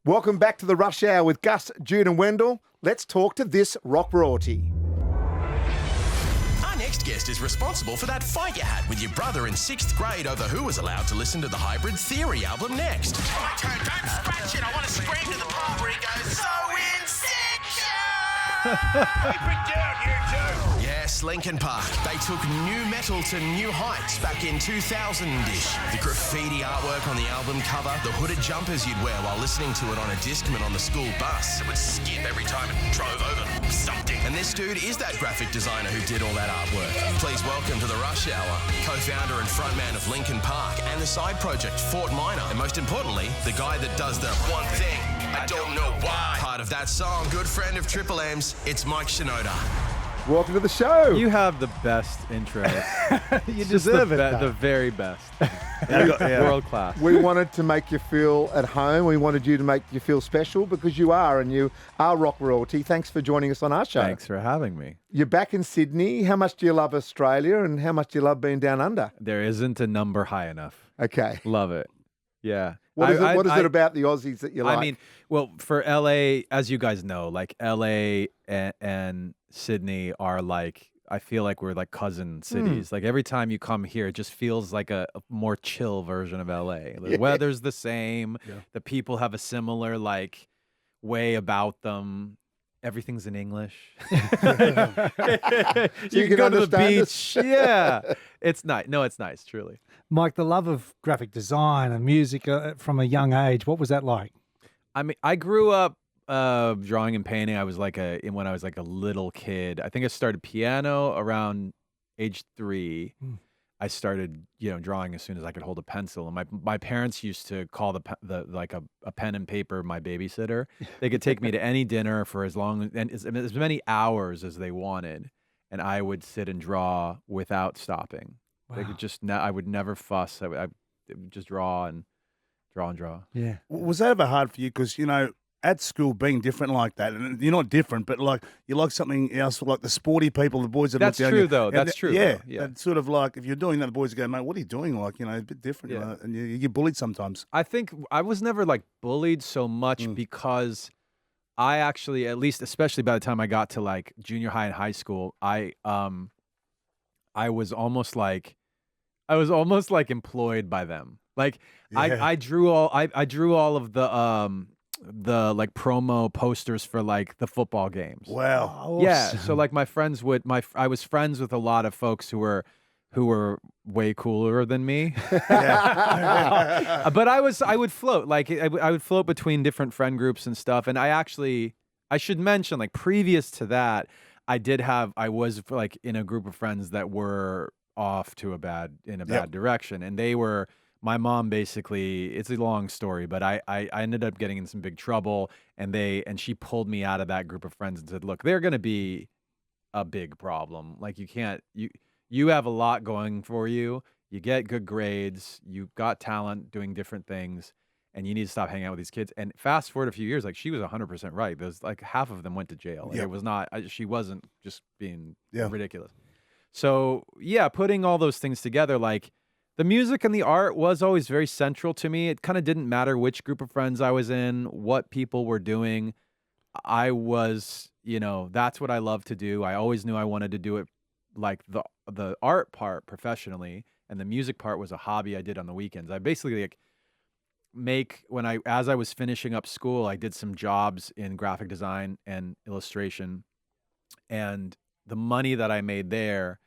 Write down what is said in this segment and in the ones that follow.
Welcome back to the Rush Hour with Gus, Jude and Wendell. Let's talk to this rock royalty. Our next guest is responsible for that fight you had with your brother in 6th grade over who was allowed to listen to the Hybrid Theory album next. My turn, don't scratch it. I want to scream to the part where he goes, so insecure! We picked you out here too. Yes, Linkin Park. They took new metal to new heights back in 2000-ish. The graffiti artwork on the album cover, the hooded jumpers you'd wear while listening to it on a Discman on the school bus. It would skip every time it drove over something. And this dude is that graphic designer who did all that artwork. Please welcome to the Rush Hour, co-founder and frontman of Linkin Park and the side project Fort Minor. And most importantly, the guy that does the one thing, I don't know why, part of that song, good friend of Triple M's, it's Mike Shinoda. Welcome to the show. You have the best intro. You deserve it. The very best. World class. We wanted to make you feel at home. We wanted you to make you feel special because you are, and you are rock royalty. Thanks for joining us on our show. Thanks for having me. You're back in Sydney. How much do you love Australia, and how much do you love being down under? There isn't a number high enough. Okay. Love it. Yeah. What is it about the Aussies that you like? I mean, well, for LA, as you guys know, like LA and Sydney are like, I feel like we're like cousin cities. Like every time you come here, it just feels like a more chill version of LA. The weather's the same. Yeah. The people have a similar like way about them. Everything's in English. So you can go to the beach. Yeah. It's nice. No, it's nice, truly. Mike, the love of graphic design and music from a young age, what was that like? I mean, I grew up drawing and painting. I was like when I was like a little kid. I think I started piano around age 3. I started, drawing as soon as I could hold a pencil. And my parents used to call a pen and paper my babysitter. They could take me to any dinner for as many hours as they wanted, and I would sit and draw without stopping. Wow. They could I would never fuss. I would just draw and draw. Yeah. Was that ever hard for you? Because, at school being different like that, and you're not different, but like you like something else, like the sporty people, the boys that That's look down true, you. though. That's true. Yeah. Though. Yeah. And sort of like if you're doing that, the boys go, mate, what are you doing? Like, a bit different. Yeah. And you get bullied sometimes. I think I was never like bullied so much because I actually, at least, especially by the time I got to like junior high and high school, I was almost like employed by them. Like I drew all of the like promo posters for like the football games. Wow. Awesome. Yeah. So like my friends I was friends with a lot of folks who were way cooler than me. But I would float, like I would float between different friend groups and stuff. And I should mention, like previous to that, I was like in a group of friends that were off to a bad direction. And they were, my mom basically, it's a long story, but I ended up getting in some big trouble, and she pulled me out of that group of friends and said, look, they're going to be a big problem. Like you have a lot going for you. You get good grades. You've got talent doing different things, and you need to stop hanging out with these kids. And fast forward a few years, like she was 100% right. There's like half of them went to jail. Like, it was not, she wasn't just being ridiculous. So yeah, putting all those things together, like the music and the art was always very central to me. It kind of didn't matter which group of friends I was in, what people were doing. I was, that's what I love to do. I always knew I wanted to do it, like the art part professionally, and the music part was a hobby I did on the weekends. I basically as I was finishing up school, I did some jobs in graphic design and illustration, and the money that I made there,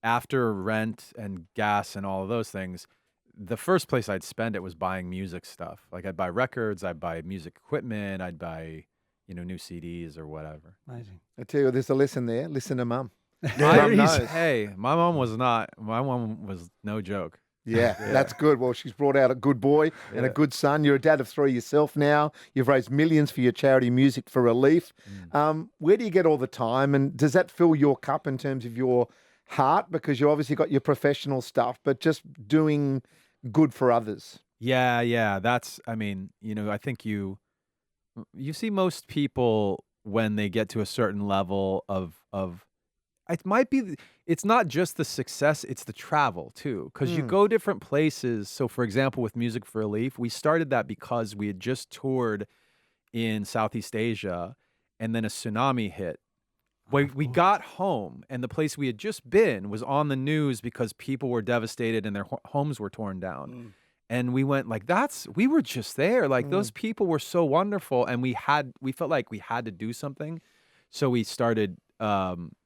after rent and gas and all of those things, the first place I'd spend it was buying music stuff. Like I'd buy records, I'd buy music equipment, I'd buy, new CDs or whatever. Amazing. I tell you, there's a lesson there. Listen to Mum. Hey, my mom was no joke. Yeah, that's good. Well, she's brought out a good boy and a good son. You're a dad of 3 yourself now. You've raised millions for your charity Music for Relief. Where do you get all the time? And does that fill your cup in terms of your heart? Because you obviously got your professional stuff, but just doing good for others. Yeah. That's, I think you see most people when they get to a certain level of it's not just the success, it's the travel too. Because you go different places. So for example, with Music for Relief, we started that because we had just toured in Southeast Asia, and then a tsunami hit. We got home, and the place we had just been was on the news because people were devastated and their homes were torn down. And we went like, we were just there. Like those people were so wonderful, and we felt like we had to do something. So we started,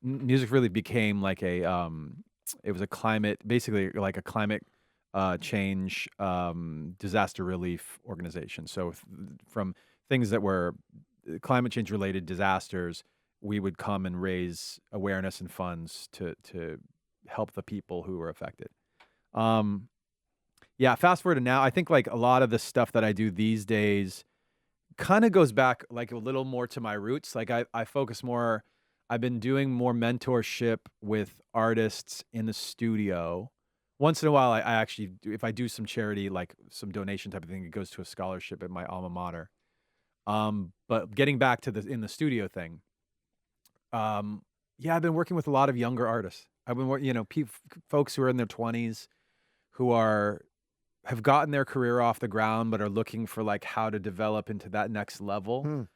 music really became like it was a climate, basically like a climate change disaster relief organization. So from things that were climate change related disasters, we would come and raise awareness and funds to help the people who were affected. Yeah, fast forward to now, I think like a lot of the stuff that I do these days kind of goes back like a little more to my roots. Like I focus more, I've been doing more mentorship with artists in the studio. Once in a while, I actually do, if I do some charity, like some donation type of thing, it goes to a scholarship at my alma mater. But getting back to in the studio thing, yeah, I've been working with a lot of younger artists. I've been, folks who are in their 20s who have gotten their career off the ground, but are looking for like how to develop into that next level.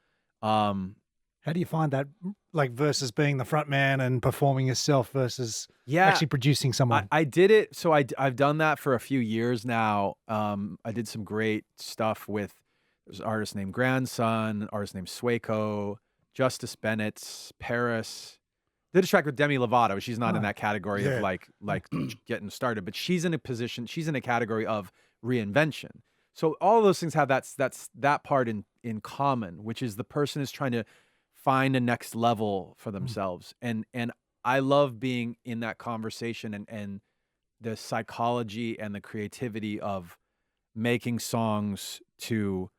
How do you find that, like, versus being the front man and performing yourself versus actually producing someone? I did it. So I've done that for a few years now. I did some great stuff with, there's an artist named Grandson, an artist named Swayco, Justice Bennett, Paris. Did a track with Demi Lovato. She's not in that category of like getting started, but she's in a category of reinvention. So all those things have that part in common, which is the person is trying to find a next level for themselves. And I love being in that conversation and the psychology and the creativity of making songs to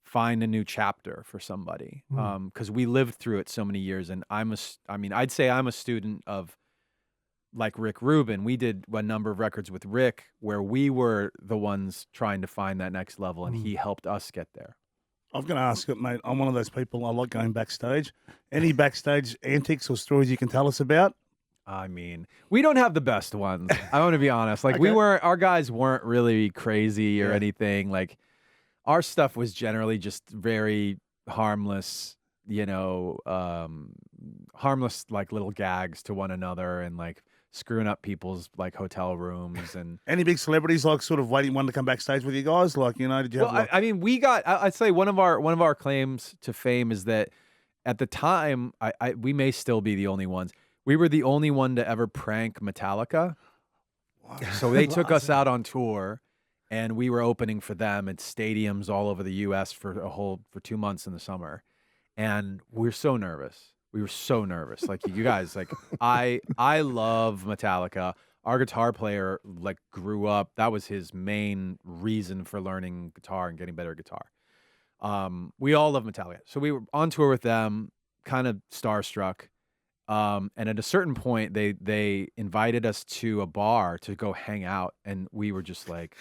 find a new chapter for somebody. Because we lived through it so many years, and I'd say I'm a student of like Rick Rubin. We did a number of records with Rick where we were the ones trying to find that next level, and he helped us get there. I'm going to ask it, mate. I'm one of those people, I like going backstage. Any backstage antics or stories you can tell us about? I mean, we don't have the best ones. I want to be honest. Like our guys weren't really crazy or anything. Like our stuff was generally just very harmless, harmless like little gags to one another and like screwing up people's like hotel rooms. And any big celebrities like sort of wanting to come backstage with you guys? Like, did you have like... I'd say one of our claims to fame is that at the time, we may still be the only ones. We were the only one to ever prank Metallica. Wow. So they took us out on tour, and we were opening for them at stadiums all over the U.S. for 2 months in the summer. And we were so nervous. Like you guys, like I love Metallica. Our guitar player like grew up. That was his main reason for learning guitar and getting better at guitar. We all love Metallica. So we were on tour with them, kind of starstruck. And at a certain point, they invited us to a bar to go hang out, and we were just like,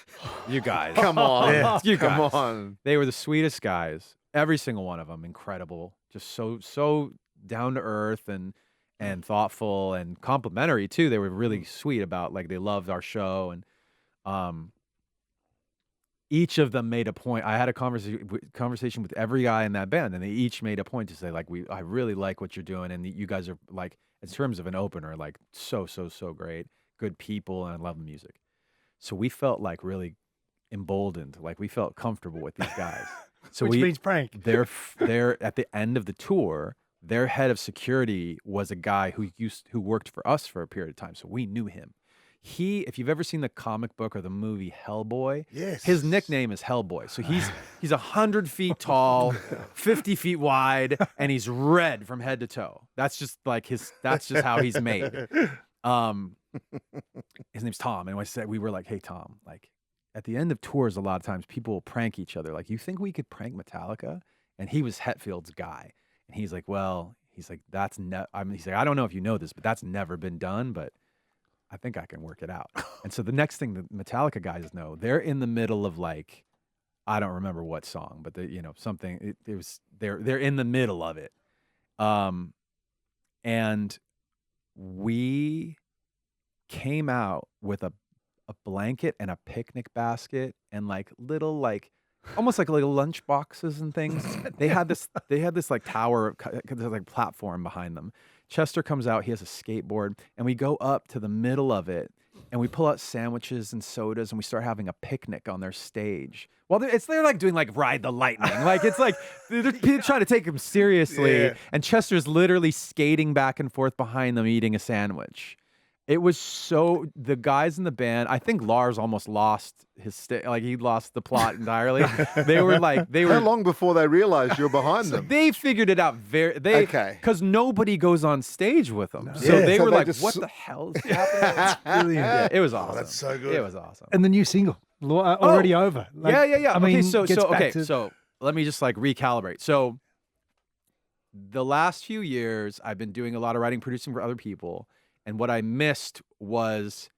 "You guys, come on, you guys." Come on. They were the sweetest guys, every single one of them, incredible, just so down to earth and thoughtful and complimentary too. They were really sweet about like they loved our show, and each of them made a point. I had a conversation with every guy in that band, and they each made a point to say, like, I really like what you're doing, and you guys are, like, in terms of an opener, like, so great, good people, and I love the music. So we felt, like, really emboldened. Like, we felt comfortable with these guys. So Which means prank. They're at the end of the tour, their head of security was a guy who worked for us for a period of time, so we knew him. If you've ever seen the comic book or the movie Hellboy, yes, his nickname is Hellboy. So he's 100 feet tall, 50 feet wide, and he's red from head to toe. That's just like that's just how he's made. His name's Tom. And we were like, hey, Tom, like at the end of tours, a lot of times people will prank each other. Like, you think we could prank Metallica? And he was Hetfield's guy. And he's like, well, he's like, he's like, I don't know if you know this, but that's never been done, but I think I can work it out. And so the next thing the Metallica guys know, they're in the middle of like, I don't remember what song, but something. They're in the middle of it, and we came out with a blanket and a picnic basket and like little like almost like little lunch boxes and things. They had this like tower, there's like platform behind them. Chester comes out, he has a skateboard, and we go up to the middle of it, and we pull out sandwiches and sodas, and we start having a picnic on their stage. Well, they're like doing like Ride the Lightning. Like it's like they're trying to take him seriously, and Chester's literally skating back and forth behind them eating a sandwich. It was the guys in the band, I think Lars almost lost he lost the plot entirely. They were How long before they realized you're behind them? They figured it out because nobody goes on stage with them. So they were like, what the hell is happening? It's brilliant. Yeah, it was awesome. That's so good. It was awesome. And the new single, already over. Like, yeah. I mean, so let me just like recalibrate. So the last few years, I've been doing a lot of writing, producing for other people. And what I missed was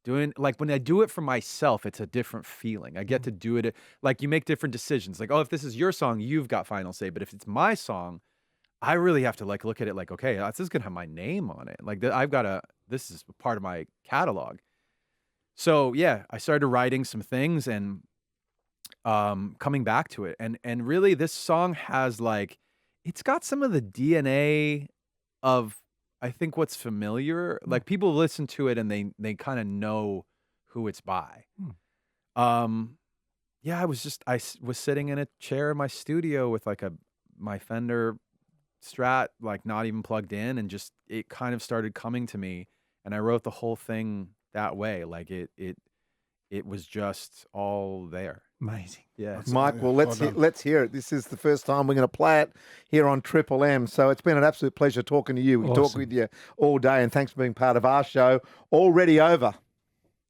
doing, like, when I do it for myself, it's a different feeling. I get to do it, like, you make different decisions. Like, oh, if this is your song, you've got final say. But if it's my song, I really have to, like, look at it like, okay, this is going to have my name on it. Like, this is part of my catalog. So, yeah, I started writing some things and coming back to it. And really, this song has, like, it's got some of the DNA of, I think, what's familiar. Like, people listen to it and they kind of know who it's by. Yeah, I was sitting in a chair in my studio with like my Fender Strat, like not even plugged in, and just it kind of started coming to me, and I wrote the whole thing that way. Like it was just all there. Amazing. Yeah. Mike, well, let's hear it. This is the first time we're going to play it here on Triple M. So it's been an absolute pleasure talking to you. We talk with you all day, and thanks for being part of our show. Already over.